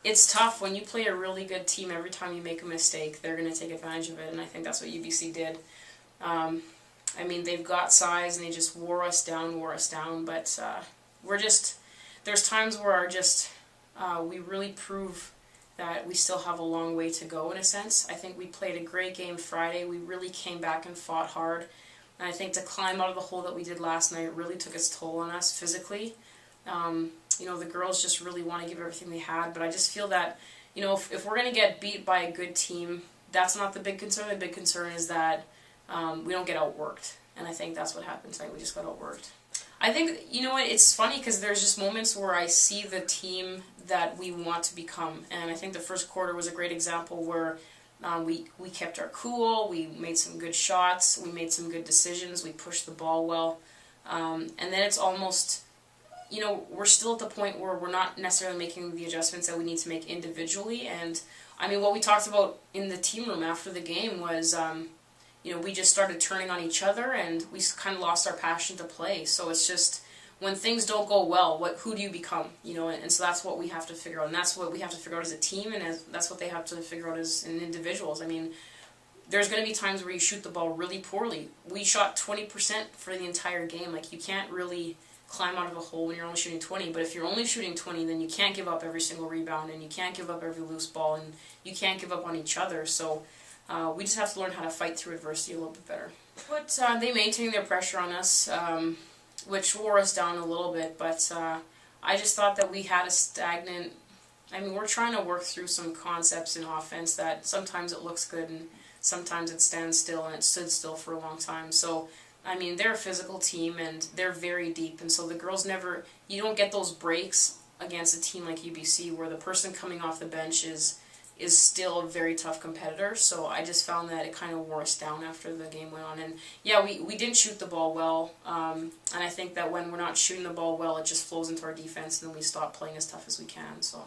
it's tough when you play a really good team. Every time you make a mistake, they're going to take advantage of it, and I think that's what UBC did. I mean, they've got size, and they just wore us down, but we're just, there's times where we really prove that we still have a long way to go, in a sense. I think we played a great game Friday. We really came back and fought hard, and I think to climb out of the hole that we did last night really took its toll on us physically. You know, the girls just really want to give everything they had, but I just feel that, you know, if we're going to get beat by a good team, that's not the big concern. The big concern is that we don't get outworked, and I think that's what happened tonight. We just got outworked. I think, you know what, it's funny because there's just moments where I see the team that we want to become, and I think the first quarter was a great example where we kept our cool, we made some good shots, we made some good decisions, we pushed the ball well, and then it's almost, you know, we're still at the point where we're not necessarily making the adjustments that we need to make individually, and I mean, what we talked about in the team room after the game was, you know, we just started turning on each other, and we kind of lost our passion to play. So it's just, when things don't go well, who do you become? You know, and so that's what we have to figure out, and that's what we have to figure out as a team, and that's what they have to figure out as individuals. I mean, there's going to be times where you shoot the ball really poorly. We shot 20% for the entire game. Like, you can't really climb out of a hole when you're only shooting 20, but if you're only shooting 20, then you can't give up every single rebound, and you can't give up every loose ball, and you can't give up on each other. So we just have to learn how to fight through adversity a little bit better. But they maintained their pressure on us, which wore us down a little bit, but I just thought that we had a stagnant, I mean, we're trying to work through some concepts in offense that sometimes it looks good and sometimes it stands still, and it stood still for a long time. So, I mean, they're a physical team, and they're very deep, and so the girls never, you don't get those breaks against a team like UBC where the person coming off the bench is still a very tough competitor. So I just found that it kind of wore us down after the game went on. And yeah, we didn't shoot the ball well, and I think that when we're not shooting the ball well, it just flows into our defense, and then we stop playing as tough as we can. So